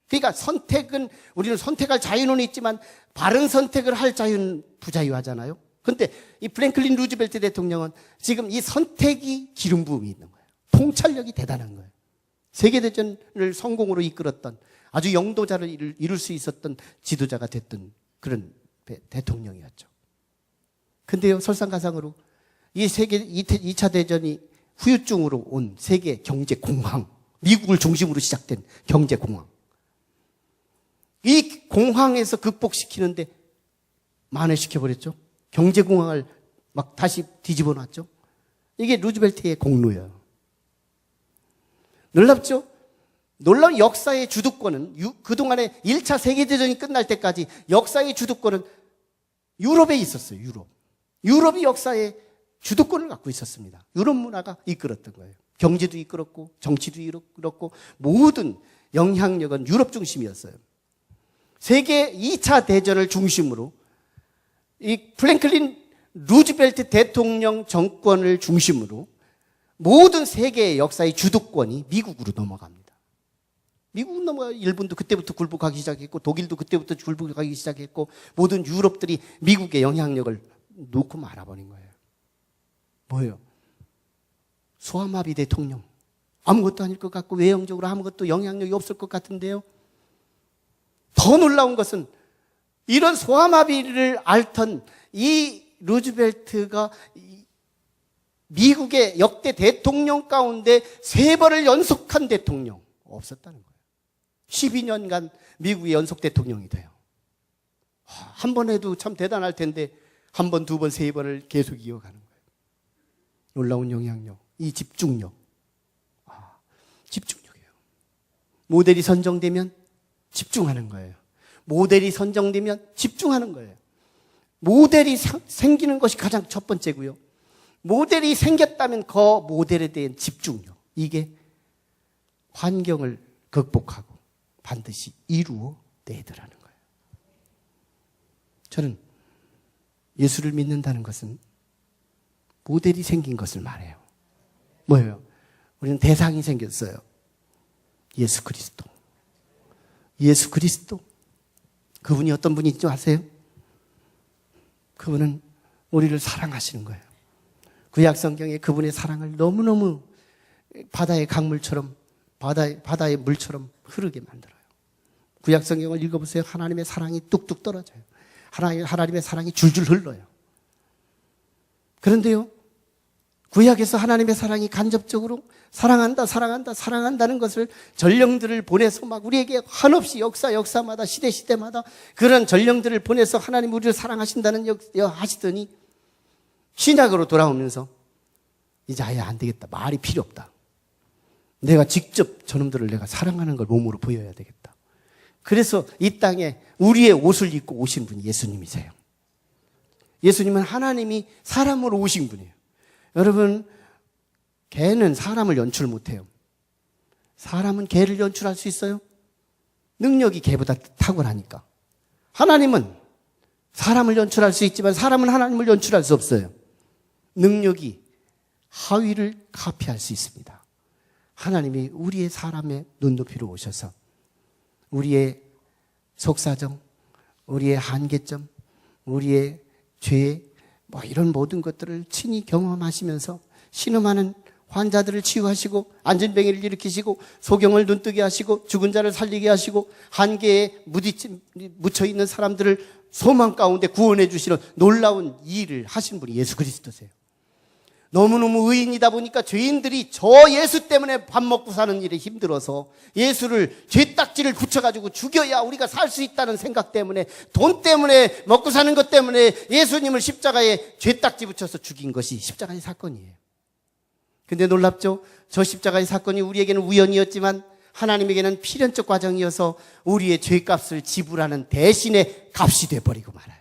그러니까 선택은, 우리는 선택할 자유는 있지만 바른 선택을 할 자유는 부자유하잖아요. 근데 이 프랭클린 루즈벨트 대통령은 지금 이 선택이 기름 부음이 있는 거예요. 통찰력이 대단한 거예요. 세계대전을 성공으로 이끌었던, 아주 영도자를 이룰 수 있었던 지도자가 됐던 그런 대통령이었죠. 근데요, 설상가상으로 이 세계 2차 대전이 후유증으로 온 세계 경제 공황, 미국을 중심으로 시작된 경제 공황. 이 공황에서 극복시키는데 만회시켜버렸죠. 경제 공황을 막 다시 뒤집어 놨죠. 이게 루즈벨트의 공로예요. 놀랍죠? 놀라운 역사의 주도권은 그동안에 1차 세계대전이 끝날 때까지 역사의 주도권은 유럽에 있었어요. 유럽이 역사의 주도권을 갖고 있었습니다. 유럽 문화가 이끌었던 거예요. 경제도 이끌었고 정치도 이끌었고 모든 영향력은 유럽 중심이었어요. 세계 2차 대전을 중심으로 이 프랭클린 루즈벨트 대통령 정권을 중심으로 모든 세계의 역사의 주도권이 미국으로 넘어갑니다. 미국은 넘어가, 일본도 그때부터 굴복하기 시작했고 독일도 그때부터 굴복하기 시작했고 모든 유럽들이 미국의 영향력을 놓고 말아버린 거예요. 뭐예요? 소아마비 대통령. 아무것도 아닐 것 같고 외형적으로 아무것도 영향력이 없을 것 같은데요. 더 놀라운 것은 이런 소아마비를 앓던 이 루즈벨트가 미국의 역대 대통령 가운데 3번을 연속한 대통령 없었다는 거예요. 12년간 미국의 연속 대통령이 돼요. 한 번 해도 참 대단할 텐데 한 번, 두 번, 3번을 계속 이어가는 거예요. 놀라운 영향력, 이 집중력. 집중력이에요. 모델이 선정되면 집중하는 거예요. 모델이 선정되면 집중하는 거예요. 모델이 생기는 것이 가장 첫 번째고요. 모델이 생겼다면 그 모델에 대한 집중력. 이게 환경을 극복하고 반드시 이루어내더라는 거예요. 저는 예수를 믿는다는 것은 모델이 생긴 것을 말해요. 뭐예요? 우리는 대상이 생겼어요. 예수 그리스도. 예수 그리스도. 그분이 어떤 분인지 아세요? 그분은 우리를 사랑하시는 거예요. 구약 성경에 그분의 사랑을 너무너무 바다의 강물처럼, 바다의 물처럼 흐르게 만들어요. 구약 성경을 읽어보세요. 하나님의 사랑이 뚝뚝 떨어져요. 하나님의 사랑이 줄줄 흘러요. 그런데요, 구약에서 하나님의 사랑이 간접적으로 사랑한다는 것을 전령들을 보내서 막 우리에게 한없이 역사마다 시대마다 그런 전령들을 보내서 하나님 우리를 사랑하신다는 하시더니 신약으로 돌아오면서 이제 아예 안 되겠다. 말이 필요 없다. 내가 직접 저놈들을 내가 사랑하는 걸 몸으로 보여야 되겠다. 그래서 이 땅에 우리의 옷을 입고 오신 분이 예수님이세요. 예수님은 하나님이 사람으로 오신 분이에요. 여러분, 개는 사람을 연출 못해요. 사람은 개를 연출할 수 있어요? 능력이 개보다 탁월하니까. 하나님은 사람을 연출할 수 있지만 사람은 하나님을 연출할 수 없어요. 능력이 하위를 카피할 수 있습니다. 하나님이 우리의 사람의 눈높이로 오셔서 우리의 속사정, 우리의 한계점, 우리의 죄, 이런 모든 것들을 친히 경험하시면서 신음하는 환자들을 치유하시고 안진뱅이를 일으키시고 소경을 눈뜨게 하시고 죽은 자를 살리게 하시고 한계에 묻혀있는 사람들을 소망 가운데 구원해 주시는 놀라운 일을 하신 분이 예수 그리스도세요. 너무너무 의인이다 보니까 죄인들이 저 예수 때문에 밥 먹고 사는 일이 힘들어서 예수를 죄딱지를 붙여가지고 죽여야 우리가 살 수 있다는 생각 때문에, 돈 때문에, 먹고 사는 것 때문에 예수님을 십자가에 죄딱지 붙여서 죽인 것이 십자가의 사건이에요. 근데 놀랍죠? 저 십자가의 사건이 우리에게는 우연이었지만 하나님에게는 필연적 과정이어서 우리의 죄값을 지불하는 대신의 값이 돼버리고 말아요.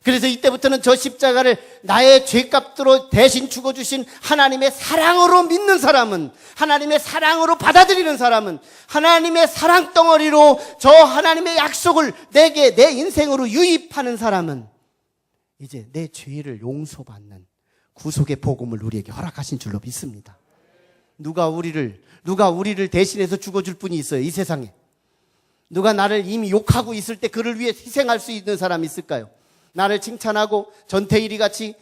그래서 이때부터는 저 십자가를 나의 죄값으로 대신 죽어주신 하나님의 사랑으로 믿는 사람은, 하나님의 사랑으로 받아들이는 사람은, 하나님의 사랑 덩어리로 저 하나님의 약속을 내게 내 인생으로 유입하는 사람은 이제 내 죄를 용서받는 구속의 복음을 우리에게 허락하신 줄로 믿습니다. 누가 우리를 대신해서 죽어줄 분이 있어요, 이 세상에? 누가 나를 이미 욕하고 있을 때 그를 위해 희생할 수 있는 사람이 있을까요? 나를 칭찬하고 전태일이 같이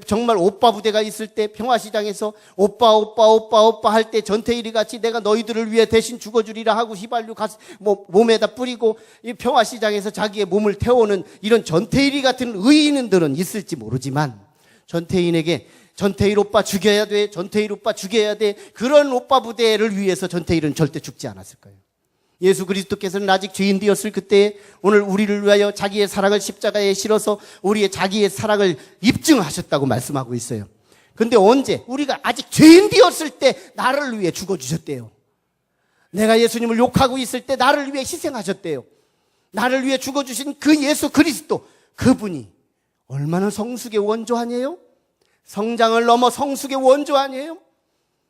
정말 오빠 부대가 있을 때 평화시장에서 오빠 할 때 전태일이 같이 내가 너희들을 위해 대신 죽어주리라 하고 휘발유 몸에다 뿌리고 이 평화시장에서 자기의 몸을 태우는 이런 전태일이 같은 의인들은 있을지 모르지만, 전태일 오빠 죽여야 돼, 전태일 오빠 죽여야 돼, 그런 오빠 부대를 위해서 전태일은 절대 죽지 않았을 거예요. 예수 그리스도께서는 아직 죄인 되었을 그때 오늘 우리를 위하여 자기의 사랑을 십자가에 실어서 우리의 자기의 사랑을 입증하셨다고 말씀하고 있어요. 근데 언제? 우리가 아직 죄인 되었을 때 나를 위해 죽어주셨대요. 내가 예수님을 욕하고 있을 때 나를 위해 희생하셨대요. 나를 위해 죽어주신 그 예수 그리스도, 그분이 얼마나 성숙의 원조 아니에요? 성장을 넘어 성숙의 원조 아니에요?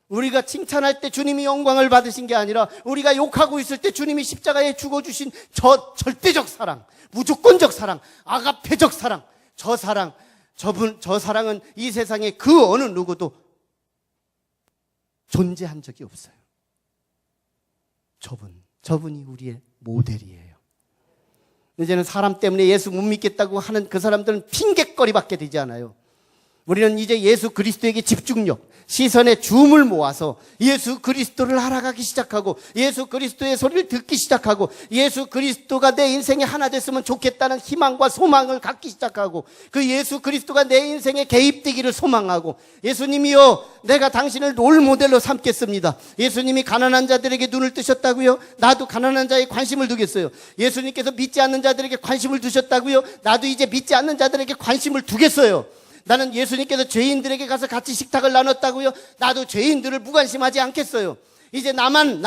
우리가 칭찬할 때 주님이 영광을 받으신 게 아니라 우리가 욕하고 있을 때 주님이 십자가에 죽어주신 저 절대적 사랑, 무조건적 사랑, 아가페적 사랑, 저 사랑은 이 세상에 그 어느 누구도 존재한 적이 없어요. 저분이 우리의 모델이에요. 이제는 사람 때문에 예수 못 믿겠다고 하는 그 사람들은 핑곗거리밖에 되지 않아요. 우리는 이제 예수 그리스도에게 집중력, 시선의 줌을 모아서 예수 그리스도를 알아가기 시작하고 예수 그리스도의 소리를 듣기 시작하고 예수 그리스도가 내 인생에 하나 됐으면 좋겠다는 희망과 소망을 갖기 시작하고 그 예수 그리스도가 내 인생에 개입되기를 소망하고, 예수님이요, 내가 당신을 롤 모델로 삼겠습니다. 예수님이 가난한 자들에게 눈을 뜨셨다고요? 나도 가난한 자에 관심을 두겠어요. 예수님께서 믿지 않는 자들에게 관심을 두셨다고요? 나도 이제 믿지 않는 자들에게 관심을 두겠어요. 나는 예수님께서 죄인들에게 가서 같이 식탁을 나눴다고요? 나도 죄인들을 무관심하지 않겠어요. 이제 나만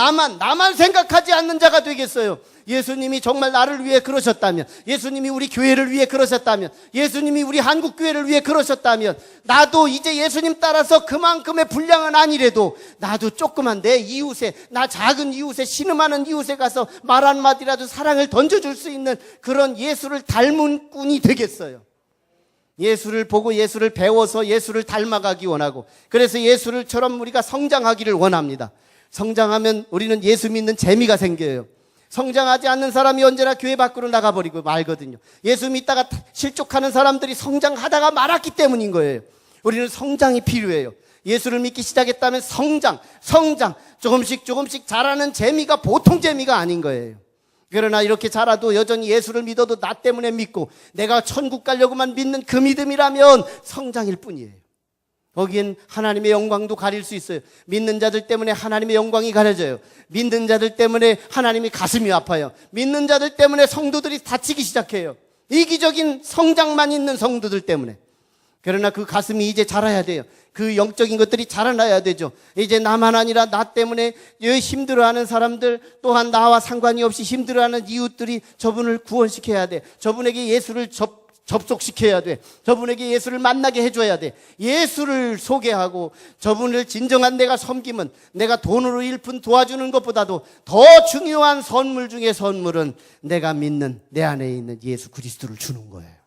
생각하지 않는 자가 되겠어요. 예수님이 정말 나를 위해 그러셨다면, 예수님이 우리 교회를 위해 그러셨다면, 예수님이 우리 한국교회를 위해 그러셨다면, 나도 이제 예수님 따라서 그만큼의 분량은 아니래도 나도 조그만 내 이웃에, 나 작은 이웃에, 신음하는 이웃에 가서 말 한마디라도 사랑을 던져줄 수 있는 그런 예수를 닮은 꾼이 되겠어요. 예수를 보고 예수를 배워서 예수를 닮아가기 원하고, 그래서 예수를처럼 우리가 성장하기를 원합니다. 성장하면 우리는 예수 믿는 재미가 생겨요. 성장하지 않는 사람이 언제나 교회 밖으로 나가버리고 말거든요. 예수 믿다가 실족하는 사람들이 성장하다가 말았기 때문인 거예요. 우리는 성장이 필요해요. 예수를 믿기 시작했다면 성장, 조금씩 자라는 재미가 보통 재미가 아닌 거예요. 그러나 이렇게 자라도 여전히 예수를 믿어도 나 때문에 믿고 내가 천국 가려고만 믿는 그 믿음이라면 성장일 뿐이에요. 거기엔 하나님의 영광도 가릴 수 있어요. 믿는 자들 때문에 하나님의 영광이 가려져요. 믿는 자들 때문에 하나님이 가슴이 아파요. 믿는 자들 때문에 성도들이 다치기 시작해요. 이기적인 성장만 있는 성도들 때문에. 그러나 그 가슴이 이제 자라야 돼요. 그 영적인 것들이 자라나야 되죠. 이제 나만 아니라 나 때문에 힘들어하는 사람들, 또한 나와 상관이 없이 힘들어하는 이웃들이 저분을 구원시켜야 돼. 저분에게 예수를 접속시켜야 돼. 저분에게 예수를 만나게 해줘야 돼. 예수를 소개하고 저분을 진정한 내가 섬기면, 내가 돈으로 일푼 도와주는 것보다도 더 중요한 선물 중에 선물은 내가 믿는 내 안에 있는 예수 그리스도를 주는 거예요.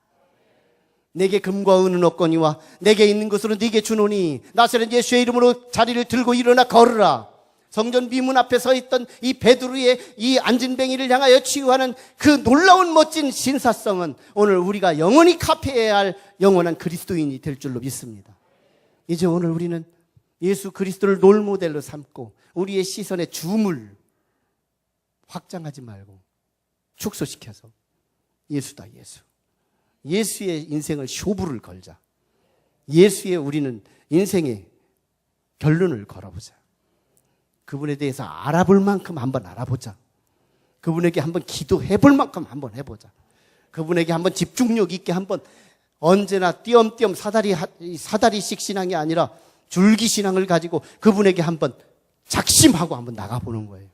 내게 금과 은은 없거니와 내게 있는 것으로 네게 주노니 나사렛 예수의 이름으로 자리를 들고 일어나 걸으라. 성전 비문 앞에 서 있던 이 베드로의 이 안진뱅이를 향하여 치유하는 그 놀라운 멋진 신사성은 오늘 우리가 영원히 카피해야 할 영원한 그리스도인이 될 줄로 믿습니다. 이제 오늘 우리는 예수 그리스도를 롤모델로 삼고 우리의 시선의 줌을 확장하지 말고 축소시켜서 예수다, 예수. 예수의 인생을 쇼부를 걸자. 예수의 우리는 인생의 결론을 걸어보자. 그분에 대해서 알아볼 만큼 한번 알아보자. 그분에게 한번 기도해 볼 만큼 한번 해보자. 그분에게 한번 집중력 있게 한번 언제나 띄엄띄엄 사다리식 신앙이 아니라 줄기 신앙을 가지고 그분에게 한번 작심하고 한번 나가보는 거예요.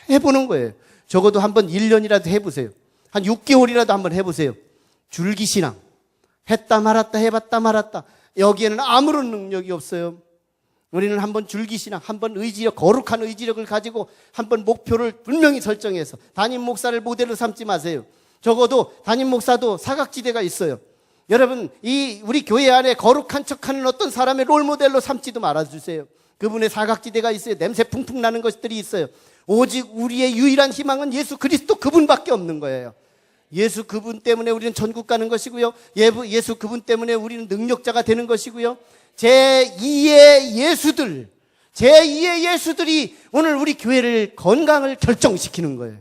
해보는 거예요. 적어도 한번 1년이라도 해보세요. 한 6개월이라도 한번 해보세요. 줄기신앙. 했다 말았다 해봤다 말았다. 여기에는 아무런 능력이 없어요. 우리는 한번 줄기신앙, 한번 의지력, 거룩한 의지력을 가지고 한번 목표를 분명히 설정해서 담임 목사를 모델로 삼지 마세요. 적어도 담임 목사도 사각지대가 있어요. 여러분, 우리 교회 안에 거룩한 척하는 어떤 사람의 롤모델로 삼지도 말아주세요. 그분의 사각지대가 있어요. 냄새 풍풍 나는 것들이 있어요. 오직 우리의 유일한 희망은 예수 그리스도 그분밖에 없는 거예요. 예수 그분 때문에 우리는 천국 가는 것이고요. 예수 그분 때문에 우리는 능력자가 되는 것이고요. 제2의 예수들이 오늘 우리 교회를 건강을 결정시키는 거예요.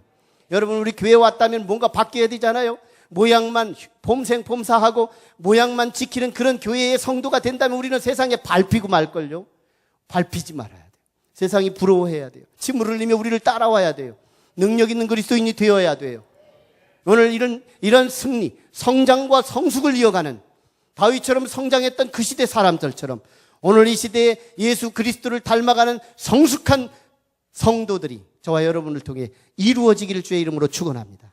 여러분, 우리 교회 왔다면 뭔가 바뀌어야 되잖아요. 모양만 폼생폼사하고 모양만 지키는 그런 교회의 성도가 된다면 우리는 세상에 밟히고 말걸요. 밟히지 말아야 돼요. 세상이 부러워해야 돼요. 침을 흘리며 우리를 따라와야 돼요. 능력 있는 그리스도인이 되어야 돼요. 오늘 이런 승리, 성장과 성숙을 이어가는 다윗처럼 성장했던 그 시대 사람들처럼 오늘 이 시대에 예수 그리스도를 닮아가는 성숙한 성도들이 저와 여러분을 통해 이루어지기를 주의 이름으로 축원합니다.